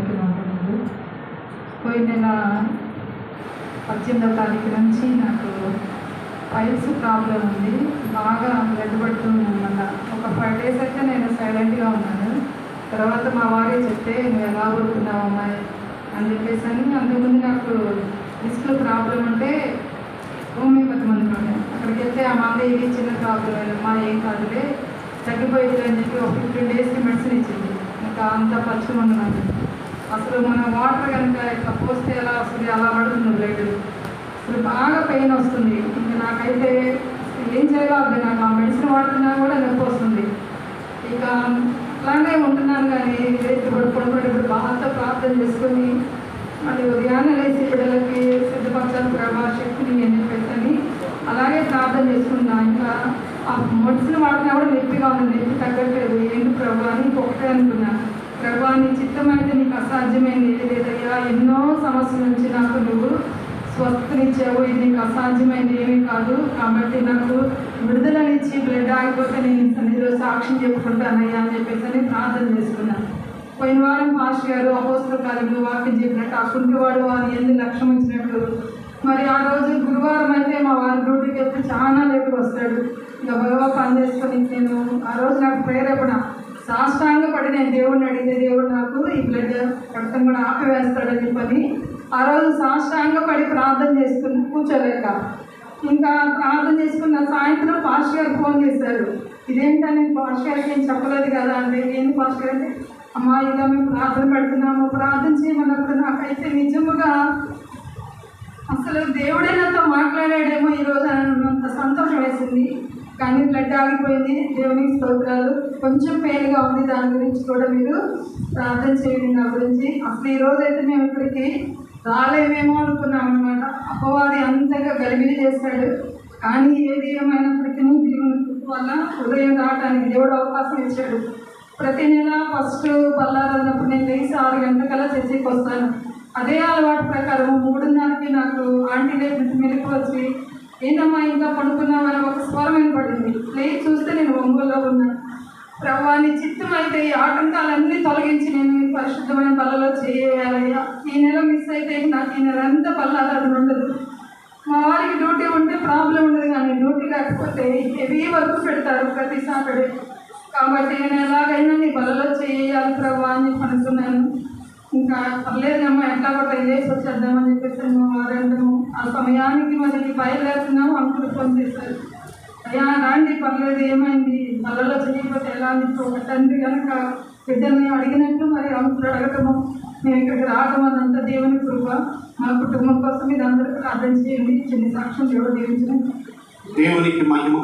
అందరికీ వందనాలు. పోయిన నెల 18వ తారీఖు నుంచి నాకు పైల్స్ ప్రాబ్లం ఉంది. బాగా బ్లడ్ పడుతుంది. మళ్ళీ ఒక 5 days అయితే నేను సైలెంట్గా ఉన్నాను. తర్వాత మా వారే చెప్తే నువ్వు ఎలా ఊరుకున్నావు అమ్మాయి అని చెప్పేసి అని. అంతకుముందు నాకు డిస్క్లో ప్రాబ్లం ఉంటే హోమియోపతి మందులోనే అక్కడికి వెళ్తే ఆ మంది ఇది చిన్న ప్రాబ్లం అమ్మా ఏం కాదులే తగ్గిపోయింది అని చెప్పి ఒక 15 daysకి మెడిసిన్ ఇచ్చింది. ఇంకా అంత పచ్చిగా ఉన్నాను. అసలు మన వాటర్ కనుక ఇట్లా పోస్తే ఎలా వస్తుంది అలా పడుతుంది బ్లడ్. అసలు బాగా పెయిన్ వస్తుంది. ఇంకా నాకైతే ఏం చేయాలో అర్థం నాకు. ఆ మెడిసిన్ వాడుతున్నా కూడా నొప్పి వస్తుంది. ఇక అట్లానే ఉంటున్నాను. కానీ ఇప్పుడు బాగా ప్రార్థన చేసుకొని మళ్ళీ ఉదయాన్నే లేచి బిడ్డలకి సిద్ధపరచాలి ప్రభా శక్తిని అని చెప్పేసి అలాగే ప్రార్థన చేసుకున్నాను. ఇంకా ఆ మెడిసిన్ వాడినా కూడా నొప్పిగా ఉంది. నొప్పి తగ్గట్లేదు. ఏంటి ప్రభా అని ఒకటే అనుకున్నాను. ప్రభా నీ చిత్తమైతే నీకు అసాధ్యమైంది ఏది లేదయ్యా. ఎన్నో సమస్యల నుంచి నాకు నువ్వు స్వస్థనిచ్చావు. ఇది నీకు అసాధ్యమైంది ఏమీ కాదు. కాబట్టి నాకు విడుదలనిచ్చి బ్లడ్ ఆగిపోతే నేను సన్నిధిలో సాక్ష్యం చెప్పుకుంటానయ్యా అని చెప్పేసి ప్రార్థన చేసుకున్నాను. పోయిన వారం పాస్టర్ గారు అపోస్తల కార్యములు వాక్యం చెప్పినట్టు ఆ కుంటివాడు అని ఎందుకు లక్ష్యం ఇచ్చినట్టు మరి ఆ రోజు గురువారం అయితే మా వారి డ్యూటీకి వెళ్తే చాలా లేటుగా వస్తాడు. ఇంకా బాగా పని చేసుకొని నేను ఆ రోజు నాకు ప్రేరేపణ సాష్టాంగ పడి నేను దేవుడిని అడిగితే దేవుడు నాకు ఈ బ్లడ్ రక్తం కూడా ఆపివేస్తాడని చెప్పని ఆ రోజు సాష్టాంగ పడి ప్రార్థన చేసుకుని కూర్చోలేక ఇంకా ప్రార్థన చేసుకున్న సాయంత్రం పాస్టర్ గారు ఫోన్ చేశారు. ఇదేంటని పాస్టర్ గారికి ఏం చెప్పలేదు కదా అంటే ఏంటి పాస్టర్ గారు అంటే అమ్మా ఇలా మేము ప్రార్థన పెడుతున్నాము ప్రార్థన చేయమన్నప్పుడు నాకైతే నిజముగా అసలు దేవుడే నాతో మాట్లాడాడేమో ఈరోజు అంత సంతోషం వేసింది. కానీ బ్లడ్ ఆగిపోయింది. దేవునికి స్తోత్రాలు. కొంచెం పెయిన్గా ఉంది. దాని గురించి కూడా మీరు ప్రార్థన చేయండి నా గురించి. అసలు ఈరోజు అయితే మేము ఇక్కడికి రాలేమేమో అనుకున్నాం అనమాట. అపవాది అంతగా గలిబిలి చేశాడు. కానీ ఏది ఏమైనప్పటికీ దేవుని వల్ల ఉదయం రావడానికి దేవుడు అవకాశం ఇచ్చాడు. ప్రతి నెల ఫస్ట్ పల్లారన్నప్పుడు నేను లేచి 6 గంటలకల్లా చర్చికి వస్తాను. అదే అలవాటు ప్రకారం 3:30కి నాకు ఆంటీ లేపించి మెలకు వచ్చి ఏంటమ్మా ఇంకా పడుకున్నామని ఒక స్వరం వినపడింది. లేచి చూస్తే నేను ఒంగోలులో ఉన్నాను. ప్రభా నీ చిత్తం అయితే ఈ ఆటంకాలన్నీ తొలగించి నేను పరిశుద్ధమైన పళ్ళలో చేయాలయ్యా. ఈ నెల మిస్ అయితే నాకు ఈ నెల అంతా పల్లారాలు ఉండదు. మా వారికి డ్యూటీ ఉంటే ప్రాబ్లం ఉండదు. కానీ డ్యూటీ లేకపోతే హెవీ వర్క్ పెడతారు ప్రతి సాటర్డే. కాబట్టి నేను ఎలాగైనా నీ బలలో చేయాలి ప్రభా అని అనుకున్నాను. ఇంకా పర్లేదమ్మా ఎట్లా కూడా చేసి వచ్చేద్దామని చెప్పేసి మా వారందరము ఆ సమయానికి మనకి బయలుదేరుతున్నాము. అంకులు ఫోన్ చేశారు. అయ్యా రాండి పర్లేదు ఏమైంది బలలో చేయకపోతే ఎలా అని ఒక తండ్రి కనుక బిడ్డల్ని అడిగినట్లు మరి అంకులు అడగటము మేము ఇక్కడికి రావడం అదంతా దేవుని కృప. మా కుటుంబం కోసం ఇది అందరూ ప్రార్థన చేయండి. చిన్న సాక్ష్యం దేవుడు దీవించిన దేవునికి మహిమ.